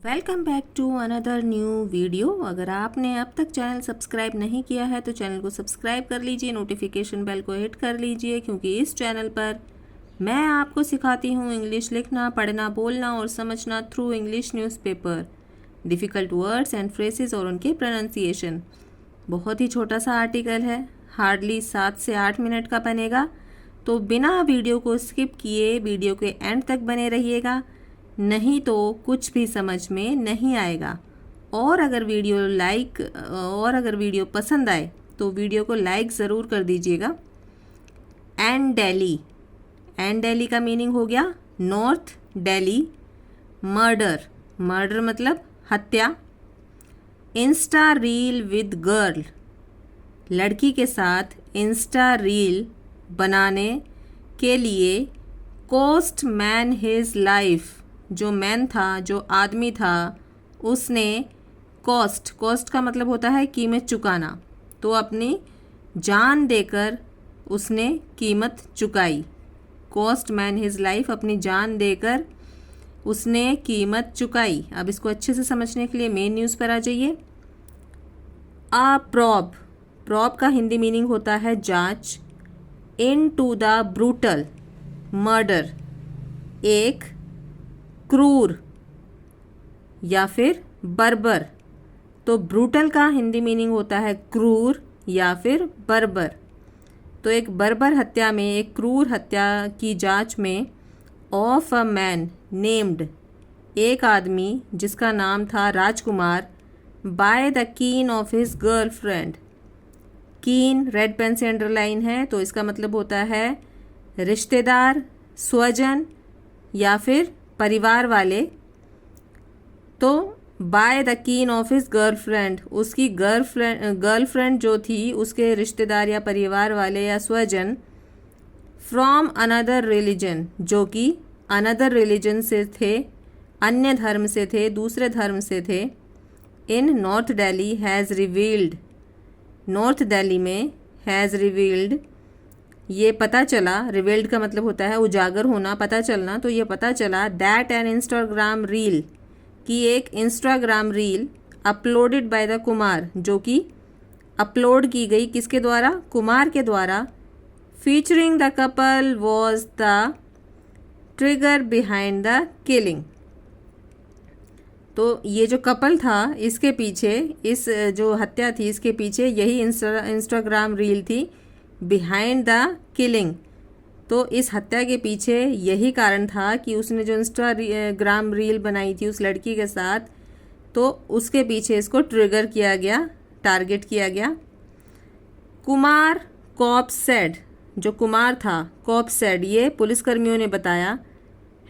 Welcome back to another new video. अगर आपने अब तक चैनल सब्सक्राइब नहीं किया है तो चैनल को सब्सक्राइब कर लीजिए, नोटिफिकेशन बेल को हिट कर लीजिए, क्योंकि इस चैनल पर मैं आपको सिखाती हूँ इंग्लिश लिखना, पढ़ना, बोलना और समझना through English newspaper, difficult words and phrases और उनके प्रोनाउंसिएशन। बहुत ही छोटा सा आर्टिकल है, हार्डली 7 से 8 मिनट का बनेगा, तो बिना वीडियो को स्किप किए वीडियो के एंड तक बने रहिएगा, नहीं तो कुछ भी समझ में नहीं आएगा। और अगर वीडियो पसंद आए तो वीडियो को लाइक ज़रूर कर दीजिएगा। एंड दिल्ली का मीनिंग हो गया नॉर्थ दिल्ली। मर्डर मतलब हत्या। इंस्टा रील विद गर्ल, लड़की के साथ इंस्टा रील बनाने के लिए कॉस्ट मैन हिज लाइफ, जो मैन था, जो आदमी था, उसने कॉस्ट का मतलब होता है कीमत चुकाना, तो अपनी जान देकर उसने कीमत चुकाई। कॉस्ट मैन हिज लाइफ, अपनी जान देकर उसने कीमत चुकाई। अब इसको अच्छे से समझने के लिए मेन न्यूज़ पर आ जाइए। प्रॉब का हिंदी मीनिंग होता है जांच। इन टू द ब्रूटल मर्डर, एक क्रूर या फिर बर्बर। तो ब्रूटल का हिंदी मीनिंग होता है क्रूर या फिर बर्बर। तो एक बर्बर हत्या में, एक क्रूर हत्या की जांच में, ऑफ अ मैन नेम्ड, एक आदमी जिसका नाम था राजकुमार, बाय द कीन ऑफ हिज गर्लफ्रेंड। कीन रेड पेन से अंडरलाइन है, तो इसका मतलब होता है रिश्तेदार, स्वजन या फिर परिवार वाले। तो बाय द कीन ऑफ हिज गर्लफ्रेंड, उसकी गर्लफ्रेंड जो थी, उसके रिश्तेदार या परिवार वाले या स्वजन। फ्रॉम अनदर रिलीजन, जो कि अनदर रिलीजन से थे, अन्य धर्म से थे, दूसरे धर्म से थे। In north Delhi has revealed, north Delhi में हैज़ रिवील्ड, ये पता चला, रिवील्ड का मतलब होता है उजागर होना, पता चलना, तो ये पता चला दैट एन इंस्टाग्राम रील, कि एक Instagram reel uploaded by the Kumar, जो कि अपलोड की गई किसके द्वारा, कुमार के द्वारा, featuring the couple was the trigger behind the killing. तो ये जो कपल था, इसके पीछे, इस जो हत्या थी इसके पीछे यही इंस्टाग्राम रील थी, बिहाइंड द किलिंग। तो इस हत्या के पीछे यही कारण था कि उसने जो इंस्टाग्राम रील बनाई थी उस लड़की के साथ, तो उसके पीछे इसको ट्रिगर किया गया, टारगेट किया गया। कुमार कॉप सेड, जो कुमार था, कॉप सेड, ये पुलिसकर्मियों ने बताया,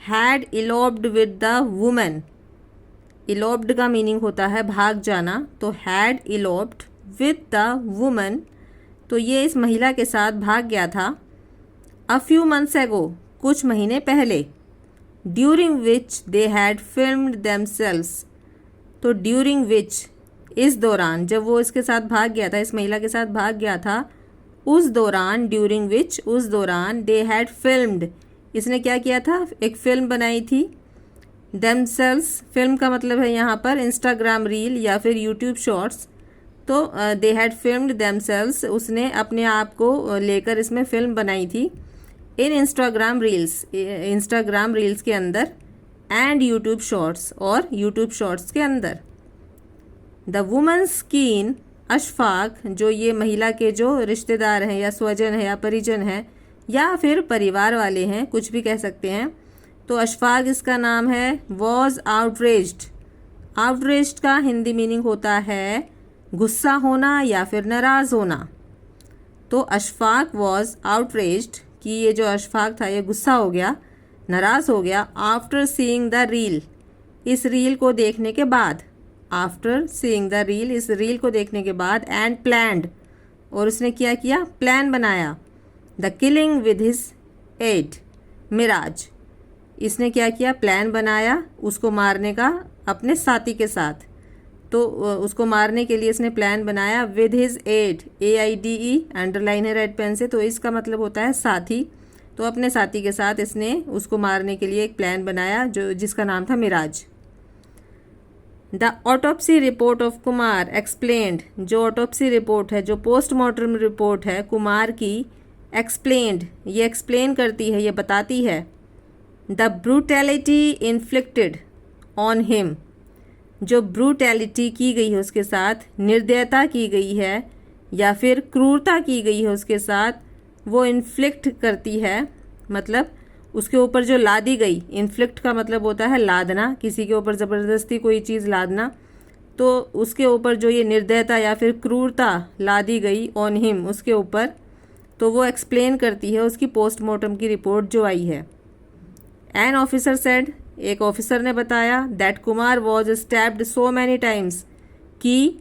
हैड इलोप्ड विद द वुमेन। इलोप्ड का मीनिंग होता है भाग जाना, तो हैड इलोप्ड विद द वुमन, तो ये इस महिला के साथ भाग गया था। अ फ्यू मंथ्स एगो, कुछ महीने पहले, during which they had filmed themselves. तो ड्यूरिंग विच, इस दौरान, जब वो इसके साथ भाग गया था, इस महिला के साथ भाग गया था, उस दौरान, ड्यूरिंग विच, उस दौरान, दे हैड फिल्म्ड, इसने क्या किया था, एक फिल्म बनाई थी। देमसेल्व्स, फिल्म का मतलब है यहाँ पर इंस्टाग्राम रील या फिर यूट्यूब शॉर्ट्स। तो दे हैड फिल्म्ड देमसेल्व्स, उसने अपने आप को लेकर इसमें फिल्म बनाई थी। इन इंस्टाग्राम रील्स के अंदर, एंड यूट्यूब शॉर्ट्स, और यूट्यूब शॉर्ट्स के अंदर। द वुमेन्स कीन अशफाक, जो ये महिला के जो रिश्तेदार हैं या स्वजन है या परिजन हैं या फिर परिवार वाले हैं, कुछ भी कह सकते हैं, तो अशफाक इसका नाम है, वॉज आउटरेज्ड। आउटरेज्ड का हिंदी मीनिंग होता है गुस्सा होना या फिर नाराज़ होना। तो अशफाक वॉज आउटरेज्ड, कि ये जो अशफाक था ये गुस्सा हो गया, नाराज़ हो गया। आफ्टर सीइंग द रील, इस रील को देखने के बाद, आफ्टर सीइंग द रील, इस रील को देखने के बाद, एंड प्लान्ड, और उसने क्या किया, प्लान बनाया, the killing with his aide, Miraj, इसने क्या किया, प्लान बनाया उसको मारने का अपने साथी के साथ। तो उसको मारने के लिए इसने प्लान बनाया, with his aide, AIDE underline है रेड पेन से, तो इसका मतलब होता है साथी। तो अपने साथी के साथ इसने उसको मारने के लिए एक प्लान बनाया, जो जिसका नाम था Miraj. The autopsy report of Kumar explained, जो ऑटोप्सी रिपोर्ट है, जो पोस्टमार्टम रिपोर्ट है कुमार की, एक्सप्लेन्ड, ये एक्सप्लेन करती है, ये बताती है, the brutality inflicted on him, जो ब्रूटैलिटी की गई है उसके साथ, निर्दयता की गई है या फिर क्रूरता की गई है उसके साथ, वो इन्फ्लिक्ट करती है, मतलब उसके ऊपर जो लादी गई, इन्फ्लिक्ट का मतलब होता है लादना, किसी के ऊपर ज़बरदस्ती कोई चीज़ लादना, तो उसके ऊपर जो ये निर्दयता या फिर क्रूरता लादी गई ऑन हिम, उसके ऊपर, तो वो एक्सप्लेन करती है उसकी पोस्टमार्टम की रिपोर्ट जो आई है। एन ऑफिसर सेड, एक ऑफिसर ने बताया, that Kumar was stabbed so many times, कि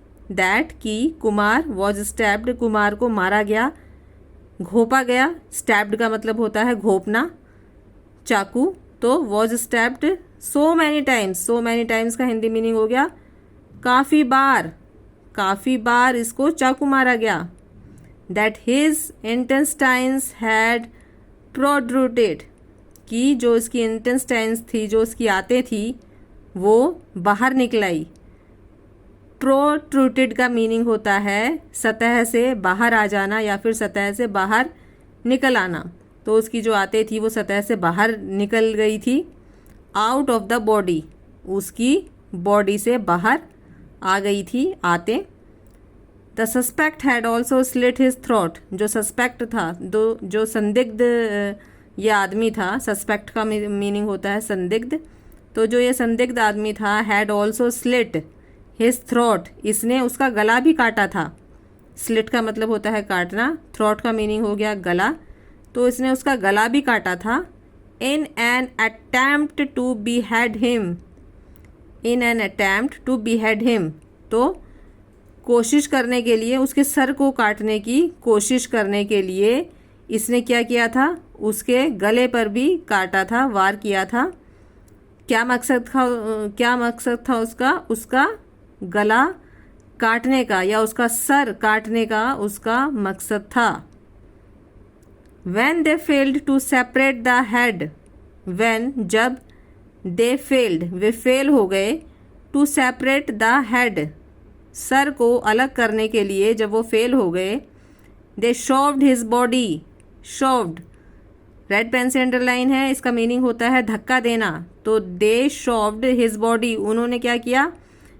कुमार वॉज स्टैब्ड, कुमार को मारा गया, घोंपा गया, स्टैब्ड का मतलब होता है घोंपना, चाकू, तो was stabbed so many times, so many times का हिंदी मीनिंग हो गया काफ़ी बार, काफ़ी बार इसको चाकू मारा गया। दैट हिज इंटेस्टाइन्स हैड प्रोड्रूटेड, कि जो इसकी इंटेस्टाइन्स थी, जो इसकी आंतें थी, वो बाहर निकल आई। प्रोट्रूटेड का मीनिंग होता है सतह से बाहर आ जाना या फिर सतह से बाहर निकल आना, तो उसकी जो आंतें थी वो सतह से बाहर निकल गई थी। आउट ऑफ द बॉडी, उसकी बॉडी से बाहर आ गई थी आंतें। The suspect had also slit his throat, जो सस्पेक्ट था, जो संदिग्ध ये आदमी था, सस्पेक्ट का मीनिंग होता है संदिग्ध, तो जो ये संदिग्ध आदमी था, had also slit his throat, इसने उसका गला भी काटा था। स्लिट का मतलब होता है काटना, थ्रोट का मीनिंग हो गया गला, तो इसने उसका गला भी काटा था। In an attempt to behead him, in an attempt to behead him, तो कोशिश करने के लिए, उसके सर को काटने की कोशिश करने के लिए इसने क्या किया था, उसके गले पर भी काटा था, वार किया था। क्या मकसद था उसका गला काटने का या उसका सर काटने का उसका मकसद था। When they failed to separate the head, when, जब, they failed, वे फेल हो गए, to separate the head, sir को अलग करने के लिए जब वो फेल हो गए, they shoved his body, shoved, red pen से अंडरलाइन है, इसका मीनिंग होता है धक्का देना, तो they shoved his body, उन्होंने क्या किया,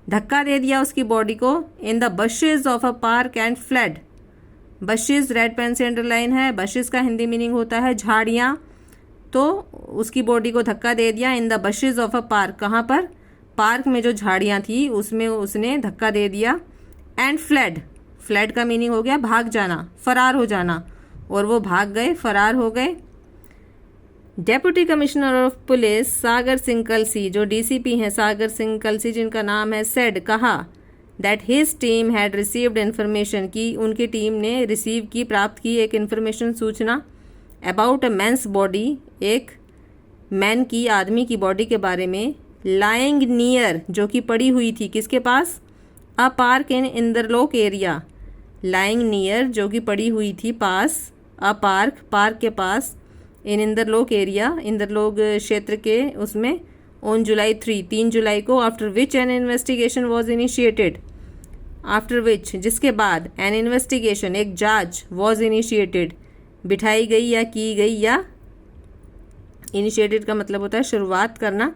धक्का दे दिया उसकी बॉडी को, in the bushes of a park and fled, bushes red pen से अंडरलाइन है, bushes का हिंदी मीनिंग होता है झाड़ियाँ, तो उसकी बॉडी को धक्का दे दिया इन the bushes of a park, कहाँ पर, पार्क में जो झाड़ियाँ थी उसमें उसने धक्का दे दिया। एंड फ्लैड, फ्लैड का मीनिंग हो गया भाग जाना, फरार हो जाना, और वो भाग गए, फरार हो गए। Deputy commissioner of police Sagar Singh कलसी, जो डीसीपी हैं सागर सिंह कलसी जिनका नाम है, सेड, कहा, that his team had received information, की उनकी टीम ने रिसीव की, प्राप्त की एक इन्फॉर्मेशन, सूचना, अबाउट अ मैंस बॉडी, एक मैन की, आदमी की बॉडी के बारे में, लाइंग नियर, जो कि पड़ी हुई थी, किसके पास, a park in Inderlok area, lying near, जो कि पड़ी हुई थी, पास, अ पार्क, पार्क के पास, इन इंदरलोक एरिया, इंदरलोक क्षेत्र के उसमें, ऑन जुलाई 3 जुलाई को, after which N investigation was initiated, after which, जिसके बाद, एन इन्वेस्टिगेशन, एक जांच, वॉज इनिशिएटेड, बिठाई गई या की गई, या इनिशिएटेड का मतलब होता है शुरुआत करना।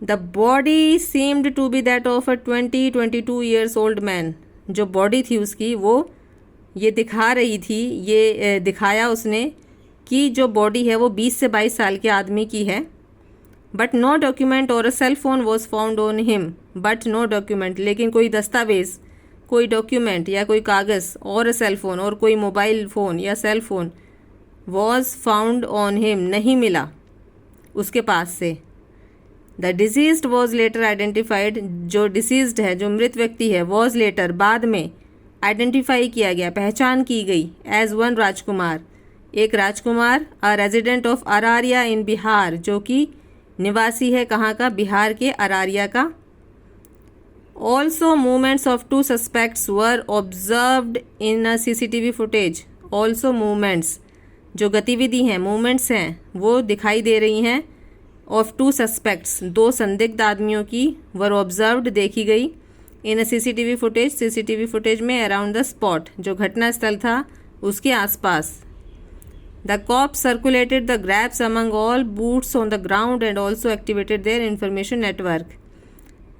The body seemed to be that of a 22 years old man, जो बॉडी थी उसकी, वो ये दिखा रही थी, ये दिखाया उसने कि जो बॉडी है वो 20 से 22 साल के आदमी की है। But no document or a cell phone was found on him, but no document, लेकिन कोई दस्तावेज़, कोई डॉक्यूमेंट या कोई कागज़, और अ सेल फोन, और कोई मोबाइल फ़ोन या cell phone, was found on him, नहीं मिला उसके पास से। The deceased was later identified, जो डिसीज्ड है, जो मृत व्यक्ति है, वॉज लेटर, बाद में, आइडेंटिफाई किया गया, पहचान की गई, एज वन राजकुमार, एक राजकुमार, अ रेजिडेंट ऑफ अरारिया इन बिहार, जो कि निवासी है कहाँ का, बिहार के अरारिया का। Also movements of 2 suspects were observed in a CCTV footage, also movements, जो गतिविधि हैं, मूवमेंट्स हैं, वो दिखाई दे रही हैं ऑफ टू सस्पेक्ट्स, 2 संदिग्ध आदमियों की वर ऑब्जर्व्ड देखी गई in CCTV footage, CCTV footage में अराउंड द स्पॉट, जो घटना स्थल था उसके आसपास। The cops circulated the grabs among all boots on the ground and also activated their information network.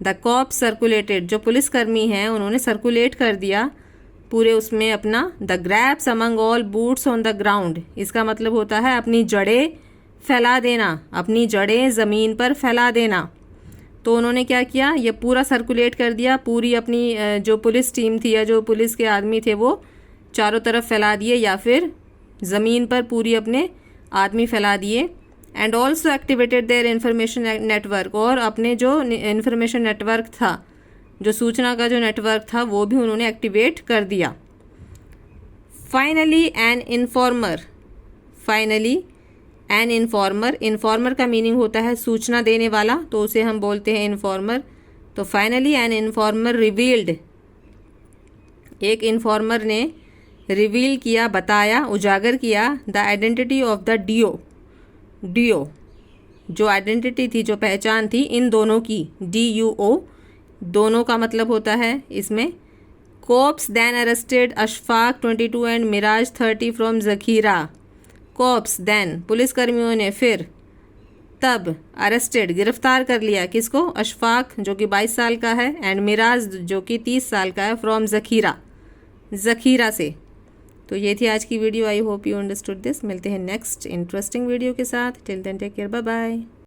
The cops circulated, जो पुलिसकर्मी हैं उन्होंने सर्कुलेट कर दिया पूरे उसमें अपना the grabs among all boots on the ground, इसका मतलब होता है अपनी जड़ें फैला देना, अपनी जड़ें ज़मीन पर फैला देना। तो उन्होंने क्या किया, ये पूरा सर्कुलेट कर दिया, पूरी अपनी जो पुलिस टीम थी या जो पुलिस के आदमी थे वो चारों तरफ फैला दिए या फिर ज़मीन पर पूरी अपने आदमी फैला दिए। And also activated their information network, और अपने जो इंफॉर्मेशन नेटवर्क था, जो सूचना का जो नेटवर्क था वो भी उन्होंने एक्टिवेट कर दिया। Finally an informer, finally an informer, informer का मीनिंग होता है सूचना देने वाला, तो उसे हम बोलते हैं इन्फॉर्मर। तो फाइनली एन इन्फॉर्मर रिवील्ड, एक इन्फॉर्मर ने रिवील किया, बताया, उजागर किया the identity of the duo, duo जो आइडेंटिटी थी, जो पहचान थी इन दोनों की, DUO, दोनों का मतलब होता है इसमें। Cops then arrested Ashfaq 22 and Miraj 30 from Jakhira. Cops then, पुलिसकर्मियों ने फिर तब अरेस्टेड, गिरफ्तार कर लिया किसको, अशफाक जो कि 22 साल का है एंड मिराज जो कि 30 साल का है, फ्रॉम जखीरा, जखीरा से। तो ये थी आज की video. I hope you understood this. मिलते हैं नेक्स्ट इंटरेस्टिंग वीडियो के साथ। Till then take care, bye bye.